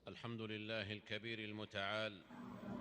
الحمد للہ الکبیر المتعال۔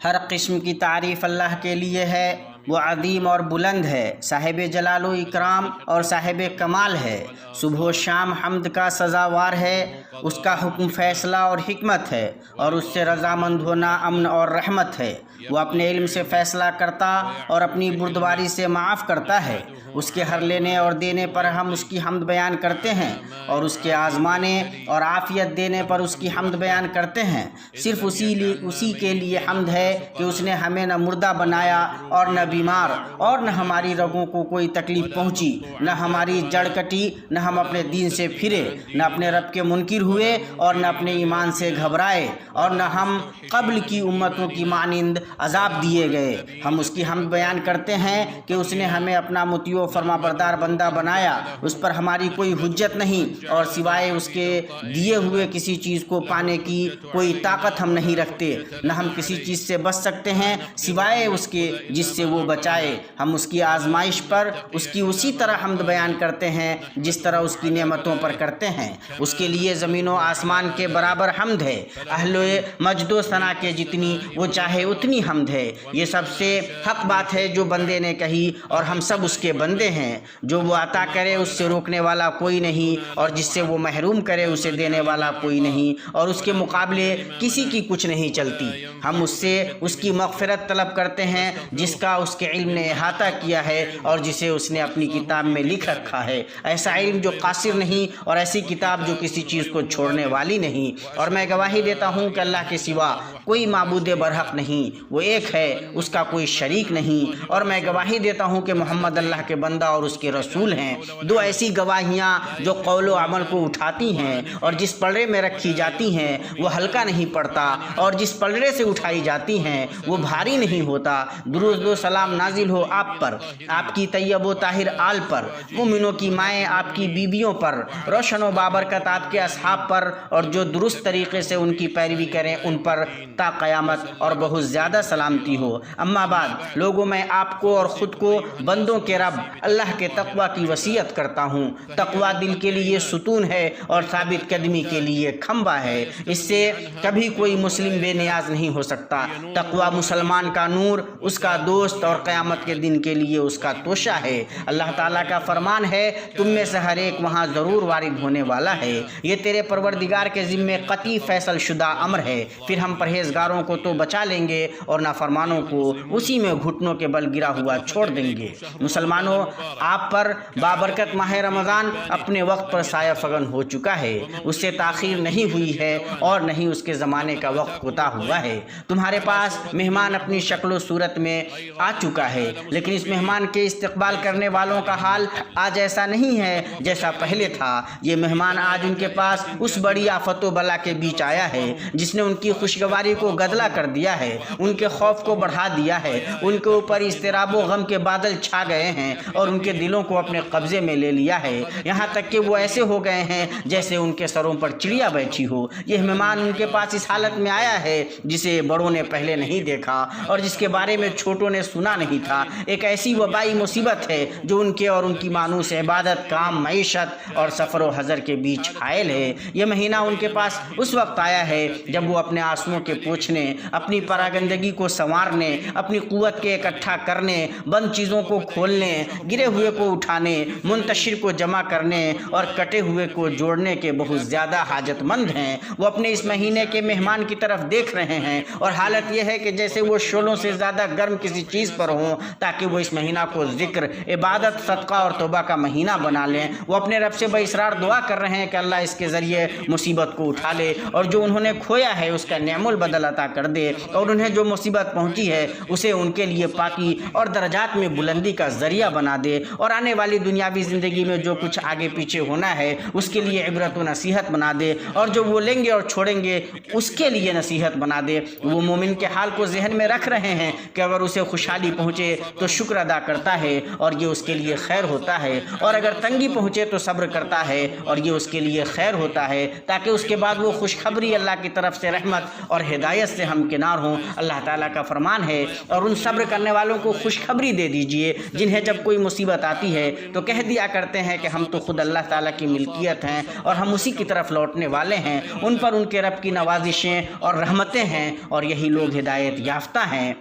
ہر قسم کی تعریف اللہ کے لیے ہے، وہ عظیم اور بلند ہے، صاحب جلال و اکرام اور صاحب کمال ہے، صبح و شام حمد کا سزاوار ہے، اس کا حکم فیصلہ اور حکمت ہے، اور اس سے رضامند ہونا امن اور رحمت ہے۔ وہ اپنے علم سے فیصلہ کرتا اور اپنی بردباری سے معاف کرتا ہے۔ اس کے ہر لینے اور دینے پر ہم اس کی حمد بیان کرتے ہیں، اور اس کے آزمانے اور عافیت دینے پر اس کی حمد بیان کرتے ہیں۔ صرف اسی کے لیے حمد ہے کہ اس نے ہمیں نہ مردہ بنایا اور نہ بیمار، اور نہ ہماری رگوں کو کوئی تکلیف پہنچی، نہ ہماری جڑ کٹی، نہ ہم اپنے دین سے پھرے، نہ اپنے رب کے منکر ہوئے اور نہ اپنے ایمان سے گھبرائے، اور نہ ہم قبل کی امتوں کی مانند عذاب دیے گئے۔ ہم اس کی حمد بیان کرتے ہیں کہ اس نے ہمیں اپنا مطیع و فرما بردار بندہ بنایا، اس پر ہماری کوئی حجت نہیں، اور سوائے اس کے دیے ہوئے کسی چیز کو پانے کی کوئی طاقت ہم نہیں رکھتے، نہ ہم کسی چیز سے بچ سکتے ہیں سوائے اس کے جس سے وہ بچائے۔ ہم اس کی آزمائش پر اس کی اسی طرح حمد بیان کرتے ہیں جس طرح اس کی نعمتوں پر کرتے ہیں۔ اس کے لیے زمین و آسمان کے برابر حمد ہے، اہل مجد و ثنا کے جتنی وہ چاہے اتنی حمد ہے۔ یہ سب سے حق بات ہے جو بندے نے کہی، اور ہم سب اس کے بندے ہیں۔ جو وہ عطا کرے اس سے روکنے والا کوئی نہیں، اور جس سے وہ محروم کرے اسے دینے والا کوئی نہیں، اور اس کے مقابلے کسی کی کچھ نہیں چلتی۔ ہم اس سے اس کی مغفرت طلب کرتے ہیں جس کا اس کے علم نے احاطہ کیا ہے اور جسے اس نے اپنی کتاب میں لکھ رکھا ہے، ایسا علم جو قاصر نہیں، اور ایسی کتاب جو کسی چیز کو چھوڑنے والی نہیں۔ اور میں گواہی دیتا ہوں کہ اللہ کے سوا کوئی معبود برحق نہیں، وہ ایک ہے، اس کا کوئی شریک نہیں، اور میں گواہی دیتا ہوں کہ محمد اللہ کے بندہ اور اس کے رسول ہیں۔ دو ایسی گواہیاں جو قول و عمل کو اٹھاتی ہیں، اور جس پلڑے میں رکھی جاتی ہیں وہ ہلکا نہیں پڑتا، اور جس پلڑے سے اٹھائی جاتی ہیں وہ بھاری نہیں ہوتا۔ درود و سلام نازل ہو آپ پر، آپ کی طیب و طاہر آل پر، مومنوں کی مائیں آپ کی بیویوں پر، روشن و بابرکت آپ کے اصحاب پر، اور جو درست طریقے سے ان کی پیروی کریں ان پر تا قیامت، اور بہت زیادہ سلامتی ہو۔ اما بعد لوگوں، میں آپ کو اور خود کو بندوں کے رب اللہ کے تقوی کی وصیت کرتا ہوں۔ تقوی دل کے لیے ستون ہے اور ثابت قدمی کے لیے کھمبا ہے، اس سے کبھی کوئی مسلم بے نیاز نہیں ہو سکتا۔ تقوی مسلمان کا نور، اس کا دوست، اور قیامت کے دن کے لیے اس کا توشہ ہے۔ اللہ تعالیٰ کا فرمان ہے، تم میں سے ہر ایک وہاں ضرور وارد ہونے والا ہے۔ یہ تیرے پروردگار کے ذمے قطعی فیصل شدہ امر ہے۔ پھر ہم پرہیزگاروں کو تو بچا لیں گے اور نافرمانوں کو اسی میں گھٹنوں کے بل گرا ہوا چھوڑ دیں گے۔ مسلمانوں، آپ پر بابرکت ماہ رمضان اپنے وقت پر سایہ فگن ہو چکا ہے، اس سے تاخیر نہیں ہوئی ہے اور نہیں اس کے زمانے کا وقت کوتاہ ہوا ہے۔ تمہارے پاس مہمان اپنی شکل و صورت میں آ چکا ہے، لیکن اس مہمان کے استقبال کرنے والوں کا حال آج ایسا نہیں ہے جیسا پہلے تھا۔ یہ مہمان آج ان کے پاس اس بڑی آفت و بلا کے بیچ آیا ہے جس نے ان کی خوشگواری کو گدلا کر دیا ہے، ان کے خوف کو بڑھا دیا ہے، ان کے اوپر اضطراب و غم کے بادل چھا گئے ہیں اور ان کے دلوں کو اپنے قبضے میں لے لیا ہے، یہاں تک کہ وہ ایسے ہو گئے ہیں جیسے ان کے سروں پر چڑیا بیٹھی ہو۔ یہ مہمان ان کے پاس اس حالت میں آیا ہے جسے بڑوں نے پہلے نہیں دیکھا اور جس کے بارے میں چھوٹوں نے سنا نہیں تھا۔ ایک ایسی وبائی مصیبت ہے جو ان کے اور ان کی مانوس عبادت، کام، معیشت اور سفر و حضر کے بیچ حائل ہے۔ یہ مہینہ ان کے پاس اس وقت آیا ہے جب وہ اپنے آنسوؤں کے پوچھنے، اپنی پراگندگی کو سنوارنے، اپنی قوت کے اکٹھا کرنے، بند چیزوں کو کھولنے، گرے ہوئے کو اٹھانے، منتشر کو جمع کرنے اور کٹے ہوئے کو جوڑنے کے بہت زیادہ حاجت مند ہیں۔ وہ اپنے اس مہینے کے مہمان کی طرف دیکھ رہے ہیں اور حالت یہ ہے کہ جیسے وہ شعلوں سے زیادہ گرم کسی چیز پر ہوں، تاکہ وہ اس مہینہ کو ذکر، عبادت، صدقہ اور توبہ کا مہینہ بنا لیں۔ وہ اپنے رب سے باصرار دعا کر رہے ہیں کہ اللہ اس کے ذریعے مصیبت کو اٹھا لے اور جو انہوں نے کھویا ہے اس کا نعم البدل عطا کر دے، اور انہیں جو مصیبت پہنچی ہے اسے ان کے لیے پاکی اور درجات میں بلندی کا ذریعہ بنا دے، اور آنے والی دنیاوی زندگی میں جو کچھ آگے پیچھے ہونا ہے اس کے لیے عبرت و نصیحت بنا دے، اور جو وہ لیں گے اور چھوڑیں گے اس کے لیے نصیحت بنا دے۔ وہ مومن کے حال کو ذہن میں رکھ رہے ہیں کہ اگر اسے خوشحالی پہنچے تو شکر ادا کرتا ہے اور یہ اس کے لیے خیر ہوتا ہے، اور اگر تنگی پہنچے تو صبر کرتا ہے اور یہ اس کے لیے خیر ہوتا ہے، تاکہ اس کے بعد وہ خوشخبری اللہ کی طرف سے رحمت اور ہدایت سے ہمکنار ہوں۔ اللہ تعالیٰ کا فرمان ہے، اور ان صبر کرنے والوں کو خوشخبری دے دیجئے جنہیں جب کوئی مصیبت آتی ہے تو کہہ دیا کرتے ہیں کہ ہم تو خود اللہ تعالیٰ کی ملکیت ہیں اور ہم اسی کی طرف لوٹنے والے ہیں، ان پر ان کے رب کی نوازشیں اور رحمتیں ہیں، اور یہی لوگ ہدایت یافتہ ہیں۔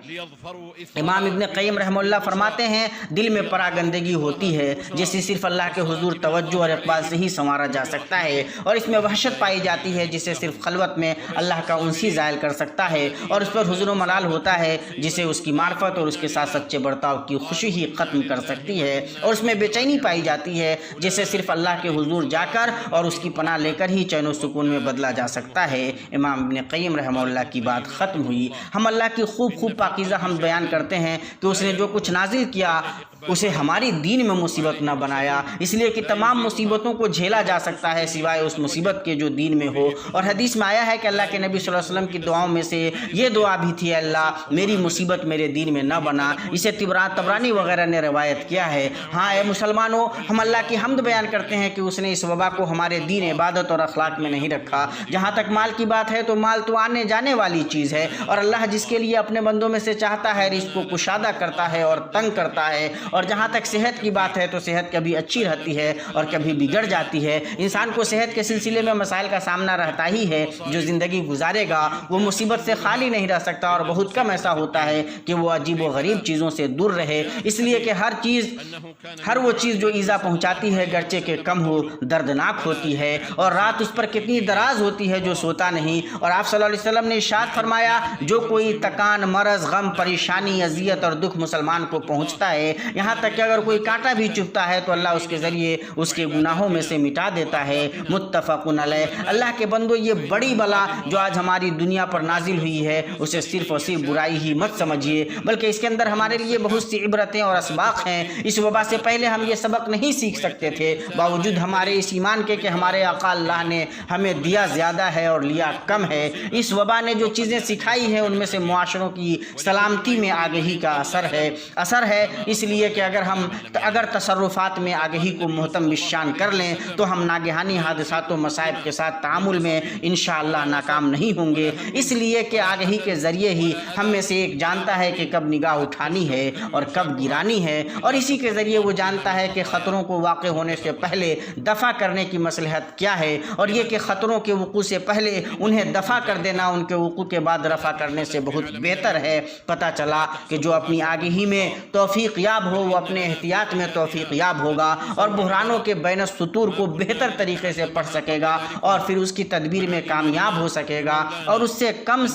امام ابن قیم رحمہ اللہ فرماتے ہیں، دل میں پراگندگی ہوتی ہے جسے صرف اللہ کے حضور توجہ اور اقبال سے ہی سنوارا جا سکتا ہے، اور اس میں وحشت پائی جاتی ہے جسے صرف خلوت میں اللہ کا انس ہی زائل کر سکتا ہے، اور اس پر حزن و ملال ہوتا ہے جسے اس کی معرفت اور اس کے ساتھ سچے برتاؤ کی خوشی ہی ختم کر سکتی ہے، اور اس میں بے چینی پائی جاتی ہے جسے صرف اللہ کے حضور جا کر اور اس کی پناہ لے کر ہی چین و سکون میں بدلا جا سکتا ہے۔ امام ابن قیم رحمہ اللہ کی بات ختم ہوئی۔ ہم اللہ کی خوب پاکیزہ حمد بیان کرتے ہیں کہ اس نے جو کچھ نازل کیا اسے ہماری دین میں مصیبت نہ بنایا، اس لیے کہ تمام مصیبتوں کو جھیلا جا سکتا ہے سوائے اس مصیبت کے جو دین میں ہو، اور حدیث میں آیا ہے کہ اللہ کے نبی صلی اللہ علیہ وسلم کی دعاؤں میں سے یہ دعا بھی تھی، اللہ میری مصیبت میرے دین میں نہ بنا۔ اسے طبرانی وغیرہ نے روایت کیا ہے۔ ہاں اے مسلمانوں، ہم اللہ کی حمد بیان کرتے ہیں کہ اس نے اس وبا کو ہمارے دین، عبادت اور اخلاق میں نہیں رکھا۔ جہاں تک مال کی بات ہے تو مال تو آنے جانے والی چیز ہے، اور اللہ جس کے لیے اپنے بندوں میں سے چاہتا ہے رزق کو کشادہ کرتا ہے اور تنگ کرتا ہے، اور جہاں تک صحت کی بات ہے تو صحت کبھی اچھی رہتی ہے اور کبھی بگڑ جاتی ہے۔ انسان کو صحت کے سلسلے میں مسائل کا سامنا رہتا ہی ہے۔ جو زندگی گزارے گا وہ مصیبت سے خالی نہیں رہ سکتا، اور بہت کم ایسا ہوتا ہے کہ وہ عجیب و غریب چیزوں سے دور رہے، اس لیے کہ ہر وہ چیز جو ایذا پہنچاتی ہے گرچہ کہ کم ہو دردناک ہوتی ہے، اور رات اس پر کتنی دراز ہوتی ہے جو سوتا نہیں۔ اور آپ صلی اللہ علیہ وسلم نے ارشاد فرمایا، جو کوئی تکان، مرض، غم، پریشانی، اذیت اور دکھ مسلمان کو پہنچتا ہے، یہاں تک کہ اگر کوئی کانٹا بھی چبھتا ہے تو اللہ اس کے ذریعے اس کے گناہوں میں سے مٹا دیتا ہے۔ متفق علیہ۔ اللہ کے بندو، یہ بڑی بلا جو آج ہماری دنیا پر نازل ہوئی ہے اسے صرف اور صرف برائی ہی مت سمجھیے، بلکہ اس کے اندر ہمارے لیے بہت سی عبرتیں اور اسباق ہیں۔ اس وبا سے پہلے ہم یہ سبق نہیں سیکھ سکتے تھے، باوجود ہمارے اس ایمان کے کہ ہمارے آقا اللہ نے ہمیں دیا زیادہ ہے اور لیا کم ہے۔ اس وبا نے جو چیزیں سکھائی ہیں ان میں سے معاشروں کی سلامتی میں آگہی کا اثر ہے، اس لیے کہ اگر تصرفات میں آگہی کو محتم بالشان کر لیں تو ہم ناگہانی حادثات و مصائب کے ساتھ تعامل میں انشاءاللہ ناکام نہیں ہوں گے، اس لیے کہ آگہی کے ذریعے ہی ہم میں سے ایک جانتا ہے کہ کب نگاہ اٹھانی ہے اور کب گرانی ہے، اور اسی کے ذریعے وہ جانتا ہے کہ خطروں کو واقع ہونے سے پہلے دفع کرنے کی مصلحت کیا ہے، اور یہ کہ خطروں کے وقوع سے پہلے انہیں دفع کر دینا ان کے وقوع کے بعد رفع کرنے سے بہت بہتر ہے۔ پتہ چلا کہ جو اپنی آگہی میں توفیق یاب ہو وہ اپنے احتیاط میں توفیق یاب ہوگا، اور بحرانوں کے بین السطور کو بہتر طریقے سے پڑھ سکے گا، اور پھر اس کی تدبیر میں کامیاب ہو سکے گا، اور اس سے کم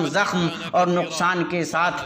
زخم اور نقصان کے ساتھ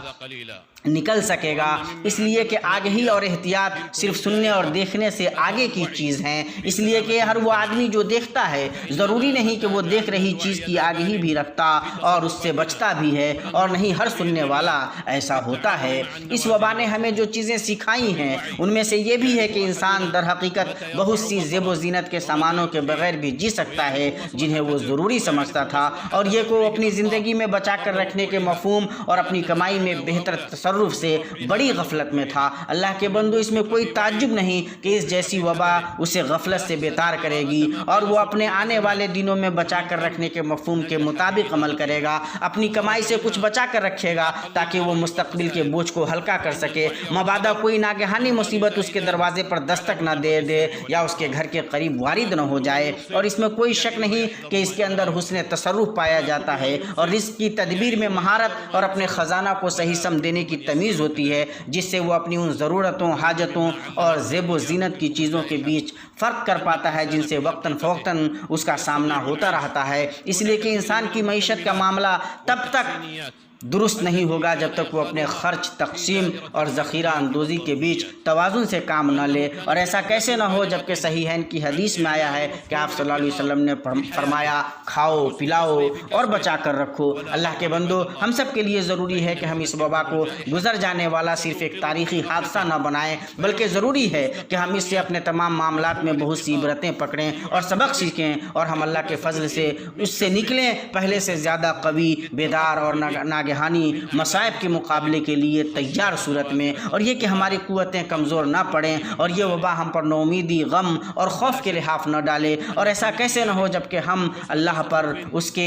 نکل سکے گا۔ اس لیے کہ آگہی اور احتیاط صرف سننے اور دیکھنے سے آگے کی چیز ہیں، اس لیے کہ ہر وہ آدمی جو دیکھتا ہے ضروری نہیں کہ وہ دیکھ رہی چیز کی آگہی بھی رکھتا اور اس سے بچتا بھی ہے، اور نہیں ہر سننے والا ایسا ہوتا ہے۔ اس وبا نے ہمیں جو چیزیں سکھائی ہیں ان میں سے یہ بھی ہے کہ انسان در حقیقت بہت سی زیب و زینت کے سامانوں کے بغیر بھی جی سکتا ہے جنہیں وہ ضروری سمجھتا تھا، اور یہ کو اپنی زندگی میں بچا کر رکھنے کے مفہوم اور اپنی کمائی میں بہتر تصرف سے بڑی غفلت میں تھا۔ اللہ کے بندو، اس میں کوئی تعجب نہیں کہ اس جیسی وبا اسے غفلت سے بیدار کرے گی، اور وہ اپنے آنے والے دنوں میں بچا کر رکھنے کے مفہوم کے مطابق عمل کرے گا، اپنی کمائی سے کچھ بچا کر رکھے گا تاکہ وہ مستقبل کے بوجھ کو ہلکا کر سکے، مبادا کوئی ناگہانی مصیبت اس کے دروازے پر دستک نہ دے یا اس کے گھر کے قریب وارد نہ ہو جائے۔ اور اس میں کوئی شک نہیں کہ اس کے اندر حسن تصرف پایا جاتا ہے، اور رزق کی تدبیر میں مہارت اور اپنے خزانہ کو صحیح سم دینے کی تمیز ہوتی ہے، جس سے وہ اپنی ان ضرورتوں، حاجتوں اور زیب و زینت کی چیزوں کے بیچ فرق کر پاتا ہے جن سے وقتاً فوقتاً اس کا سامنا ہوتا رہتا ہے۔ اس لیے کہ انسان کی معیشت کا معاملہ تب تک درست نہیں ہوگا جب تک وہ اپنے خرچ، تقسیم اور ذخیرہ اندوزی کے بیچ توازن سے کام نہ لے، اور ایسا کیسے نہ ہو جبکہ صحیحین کی حدیث میں آیا ہے کہ آپ صلی اللہ علیہ وسلم نے فرمایا، کھاؤ، پلاؤ اور بچا کر رکھو۔ اللہ کے بندو، ہم سب کے لیے ضروری ہے کہ ہم اس وبا کو گزر جانے والا صرف ایک تاریخی حادثہ نہ بنائیں، بلکہ ضروری ہے کہ ہم اس سے اپنے تمام معاملات میں میں بہت سی عبرتیں پکڑیں اور سبق سیکھیں، اور ہم اللہ کے فضل سے اس سے نکلیں پہلے سے زیادہ قوی، بیدار اور ناگہانی مصائب کے مقابلے کے لیے تیار صورت میں، اور یہ کہ ہماری قوتیں کمزور نہ پڑیں اور یہ وبا ہم پر نومیدی، غم اور خوف کے لحاف نہ ڈالے۔ اور ایسا کیسے نہ ہو جبکہ ہم اللہ پر، اس کے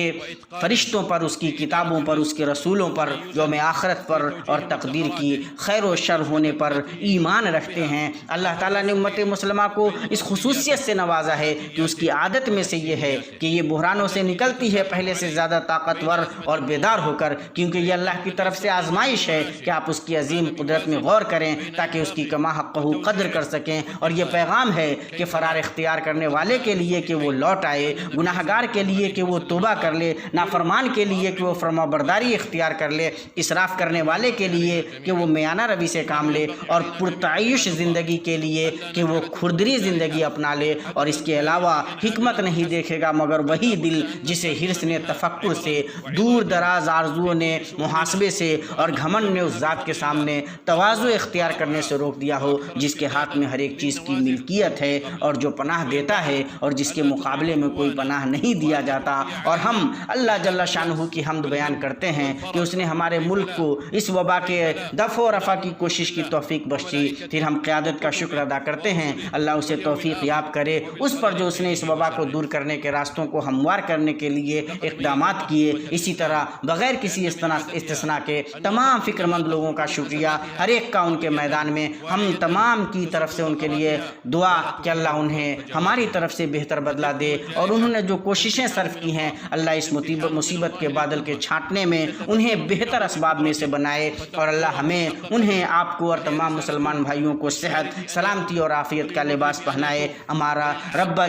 فرشتوں پر، اس کی کتابوں پر، اس کے رسولوں پر، یوم آخرت پر اور تقدیر کی خیر و شر ہونے پر ایمان رکھتے ہیں۔ اللہ تعالیٰ نے امت مسلمہ کو اس خصوصیت سے نوازا ہے کہ اس کی عادت میں سے یہ ہے کہ یہ بحرانوں سے نکلتی ہے پہلے سے زیادہ طاقتور اور بیدار ہو کر، کیونکہ یہ اللہ کی طرف سے آزمائش ہے کہ آپ اس کی عظیم قدرت میں غور کریں تاکہ اس کی کما حقہ قدر کر سکیں، اور یہ پیغام ہے کہ فرار اختیار کرنے والے کے لیے کہ وہ لوٹ آئے، گناہ گار کے لیے کہ وہ توبہ کر لے، نافرمان کے لیے کہ وہ فرما برداری اختیار کر لے، اسراف کرنے والے کے لیے کہ وہ میانہ روی سے کام لے، اور پرتعیش زندگی کے لیے کہ وہ کھردری زندگی اپنا لے، اور اس کے علاوہ حکمت نہیں دیکھے گا مگر وہی دل جسے حرص نے تفکر سے، دور دراز آرزوؤں نے محاسبے سے، اور گھمنڈ نے اس ذات کے سامنے تواضع اختیار کرنے سے روک دیا ہو جس کے ہاتھ میں ہر ایک چیز کی ملکیت ہے اور جو پناہ دیتا ہے اور جس کے مقابلے میں کوئی پناہ نہیں دیا جاتا۔ اور ہم اللہ جل شانہ کی حمد بیان کرتے ہیں کہ اس نے ہمارے ملک کو اس وبا کے دفع و رفع کی کوشش کی توفیق بخشی۔ پھر ہم قیادت کا شکر ادا کرتے ہیں، اللہ اسے توفیق یاب کرے اس پر جو اس نے اس وبا کو دور کرنے کے راستوں کو ہموار کرنے کے لیے اقدامات کیے۔ اسی طرح بغیر کسی استثناء کے تمام فکر مند لوگوں کا شکریہ، ہر ایک کا ان کے میدان میں ہم تمام کی طرف سے ان کے لیے دعا کہ اللہ انہیں ہماری طرف سے بہتر بدلہ دے، اور انہوں نے جو کوششیں صرف کی ہیں اللہ اس مصیبت کے بادل کے چھانٹنے میں انہیں بہتر اسباب میں سے بنائے، اور اللہ ہمیں انہیں، آپ کو اور تمام مسلمان بھائیوں کو صحت، سلامتی اور عافیت کا لباس پہنائے۔ ہمارا رب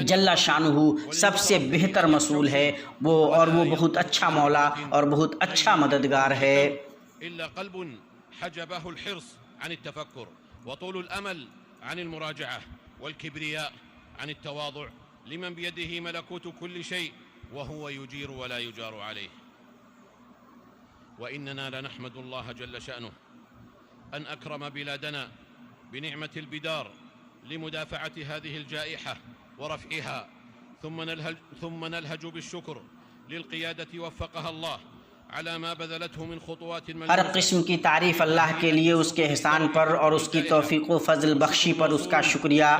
جل شانہ سب سے بہتر مسئول ہے، وہ بہت اچھا مولا اور بہت اچھا مددگار ہے۔ إلا قلب حجبه الحرص عن التفكر وطول الأمل عن المراجعة والكبرياء عن التواضع لمن بيده ملكوت كل شيء وهو يجير ولا يجار عليه. وإننا لنحمد الله جل شأنه أن أكرم بلادنا بنعمة البدار لمدافعة هذه الجائحة ورفعها، ثم نلهج بالشكر للقيادة وفقها الله على ما بذلته من خطوات ہر قسم کی تعریف اللہ کے لیے، اس کے احسان پر اور اس کی توفیق و فضل بخشی پر اس کا شکریہ۔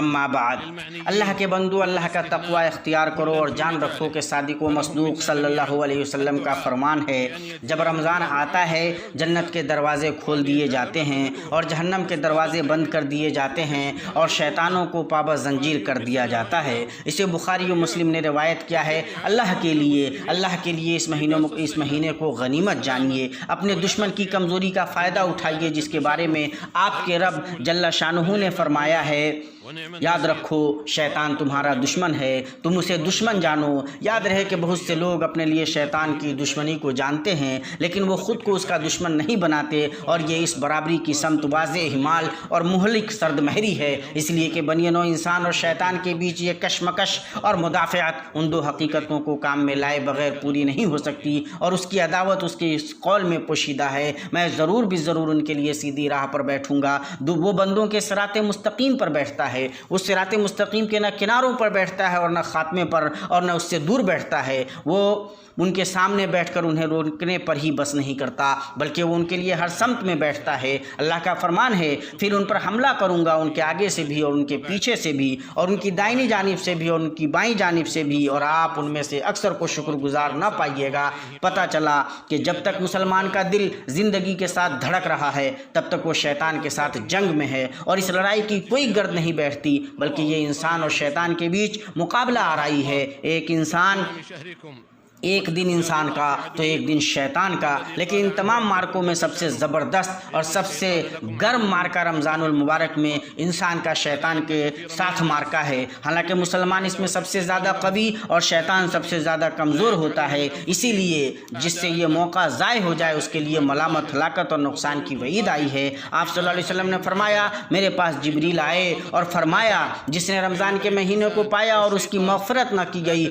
اما بعد، اللہ کے بندو، اللہ کا تقوی اختیار کرو اور جان رکھو کہ صادق و مصدوق صلی اللہ علیہ وسلم کا فرمان ہے، جب رمضان آتا ہے جنت کے دروازے کھول دیے جاتے ہیں اور جہنم کے دروازے بند کر دیے جاتے ہیں اور شیطانوں کو پابند زنجیر کر دیا جاتا ہے۔ اسے بخاری و مسلم نے روایت کیا ہے، اللہ کے لیے اس مہینے کو غنیمت جانیے، اپنے دشمن کی کمزوری کا فائدہ اٹھائیے جس کے بارے میں آپ کے رب جل شانہ نے فرمایا ہے، یاد رکھو شیطان تمہارا دشمن ہے، تم اسے دشمن جانو۔ یاد رہے کہ بہت سے لوگ اپنے لیے شیطان کی دشمنی کو جانتے ہیں لیکن وہ خود کو اس کا دشمن نہیں بناتے، اور یہ اس برابری کی سمت واضح اہمال اور مہلک سرد مہری ہے، اس لیے کہ بنی نوع انسان اور شیطان کے بیچ یہ کشمکش اور مدافعت ان دو حقیقتوں کو کام میں لائے بغیر پوری نہیں ہو سکتی، اور اس کی عداوت اس کے اس قول میں پوشیدہ ہے، میں ضرور ان کے لیے سیدھی راہ پر بیٹھوں گا۔ وہ بندوں کے صراط مستقیم پر بیٹھتا ہے، اس صراط مستقیم کے نہ کناروں پر بیٹھتا ہے اور نہ خاتمے پر اور نہ اس سے دور بیٹھتا ہے، وہ ان کے سامنے بیٹھ کر انہیں روکنے پر ہی بس نہیں کرتا بلکہ وہ ان کے لیے ہر سمت میں بیٹھتا ہے۔ اللہ کا فرمان ہے، پھر ان پر حملہ کروں گا، ان کے آگے سے بھی اور ان کے پیچھے سے بھی، اور ان کی دائنی جانب سے بھی اور ان کی بائیں جانب سے بھی، اور آپ ان میں سے اکثر کو شکر گزار نہ پائیے گا۔ پتہ چلا کہ جب تک مسلمان کا دل زندگی کے ساتھ دھڑک رہا ہے تب تک وہ شیطان کے ساتھ جنگ میں ہے، اور اس لڑائی کی کوئی گرد نہیں بیٹھتی بلکہ یہ انسان اور شیطان کے بیچ مقابلہ آرائی ہے، ایک دن انسان کا تو ایک دن شیطان کا، لیکن ان تمام مارکوں میں سب سے زبردست اور سب سے گرم مارکہ رمضان المبارک میں انسان کا شیطان کے ساتھ مارکہ ہے۔ حالانکہ مسلمان اس میں سب سے زیادہ قوی اور شیطان سب سے زیادہ کمزور ہوتا ہے، اسی لیے جس سے یہ موقع ضائع ہو جائے اس کے لیے ملامت، ہلاکت اور نقصان کی وعید آئی ہے۔ آپ صلی اللہ علیہ وسلم نے فرمایا، میرے پاس جبریل آئے اور فرمایا، جس نے رمضان کے مہینے کو پایا اور اس کی مغفرت نہ کی گئی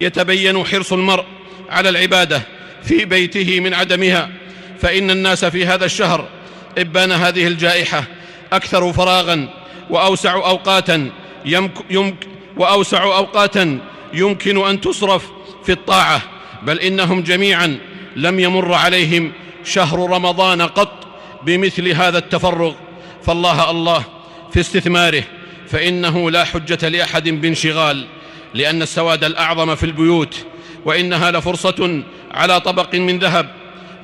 يتبين حرص المرء على العبادة في بيته من عدمها، فإن الناس في هذا الشهر إبان هذه الجائحة أكثر فراغا وأوسع أوقاتا يمكن أن تصرف في الطاعة، بل إنهم جميعا لم يمر عليهم شهر رمضان قط بمثل هذا التفرغ، فالله الله في استثماره، فإنه لا حجة لأحد بانشغال، لأن السواد الأعظم في البيوت وإنها لفرصة على طبق من ذهب،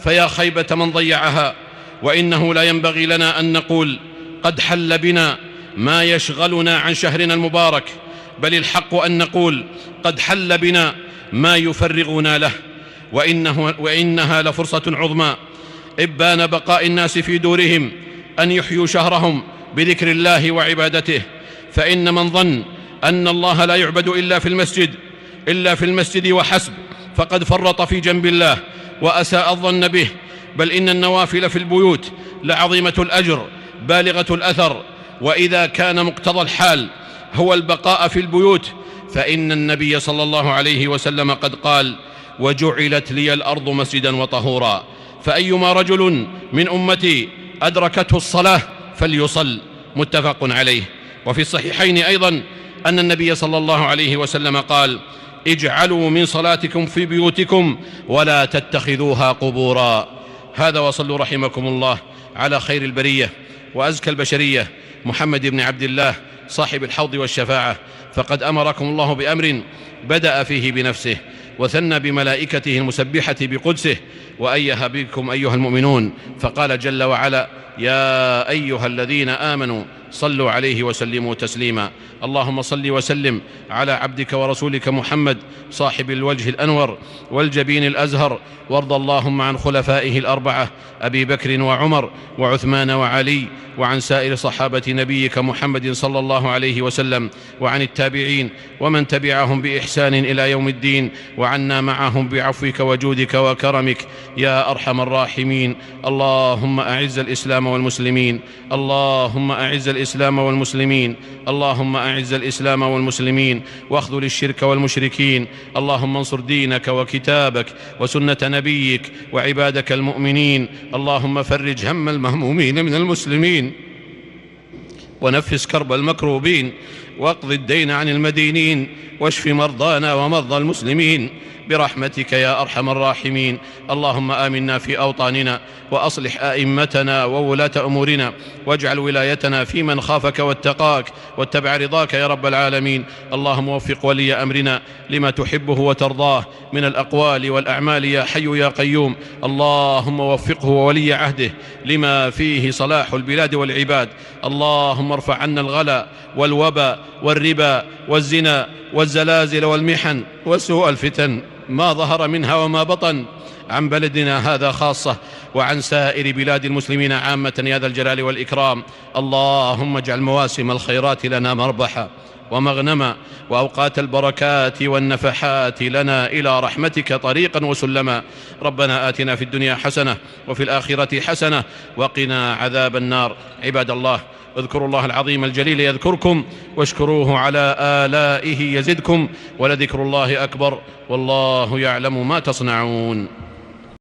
فيا خيبة من ضيعها. وإنه لا ينبغي لنا أن نقول قد حل بنا ما يشغلنا عن شهرنا المبارك، بل الحق أن نقول قد حل بنا ما يفرغنا له، وإنها لفرصة عظمى إبان بقاء الناس في دورهم أن يحيوا شهرهم بذكر الله وعبادته. فإن من ظن أن الله لا يعبد إلا في المسجد وحسب فقد فرط في جنب الله وأساء الظن به، بل إن النوافل في البيوت لعظيمة الأجر بالغة الأثر. وإذا كان مقتضى الحال هو البقاء في البيوت، فإن النبي صلى الله عليه وسلم قد قال وجعلت لي الأرض مسجدا وطهورا. فأيما رجل من أمتي أدركته الصلاة فليصل، متفق عليه. وفي الصحيحين أيضا أن النبي صلى الله عليه وسلم قال اجعلوا من صلاتكم في بيوتكم ولا تتخذوها قبورا. هذا وصلوا رحمكم الله على خير البرية وأزكى البشرية محمد بن عبد الله صاحب الحوض والشفاعة، فقد أمركم الله بأمر بدأ فيه بنفسه وثنى بملائكته المسبحة بقدسه وأيه بكم أيها المؤمنون، فقال جل وعلا يا أيها الذين آمنوا صلوا عليه وسلموا تسليما. اللهم صل وسلم على عبدك ورسولك محمد صاحب الوجه الأنور والجبين الأزهر، وارض اللهم عن خلفائه الأربعة أبي بكر وعمر وعثمان وعلي، وعن سائر صحابة نبيك محمد صلى الله عليه وسلم، وعن التابعين ومن تبعهم بإحسان إلى يوم الدين، وعنا معهم بعفوك وجودك وكرمك يا أرحم الراحمين. اللهم أعز الإسلام والمسلمين، اللهم أعز الإسلام والمسلمين، اللهم أعز الإسلام والمسلمين واخذل الشرك والمشركين. اللهم انصر دينك وكتابك وسنة نبيك وعبادك المؤمنين. اللهم فرج هم المهمومين من المسلمين ونفس كرب المكروبين واقض الدين عن المدينين واشف مرضانا ومرضى المسلمين برحمتك يا أرحم الراحمين. اللهم آمنا في أوطاننا وأصلح أئمتنا وولاة أمورنا، واجعل ولايتنا في من خافك واتقاك واتبع رضاك يا رب العالمين. اللهم وفق ولي أمرنا لما تحبه وترضاه من الأقوال والأعمال يا حي يا قيوم. اللهم وفقه وولي عهده لما فيه صلاح البلاد والعباد. اللهم ارفع عنا الغلا والوبا والربا والزنا والزلازل والمحن وسوء الفتن ما ظهر منها وما بطن عن بلدنا هذا خاصة وعن سائر بلاد المسلمين عامة يا ذا الجلال والإكرام. اللهم اجعل مواسم الخيرات لنا مربحا ومغنما، وأوقات البركات والنفحات لنا إلى رحمتك طريقا وسلما. ربنا آتنا في الدنيا حسنة وفي الآخرة حسنة وقنا عذاب النار. عباد الله، اذكروا الله العظيم الجليل يذكركم، واشكروه على آلائه يزدكم، ولذكر الله أكبر، والله يعلم ما تصنعون.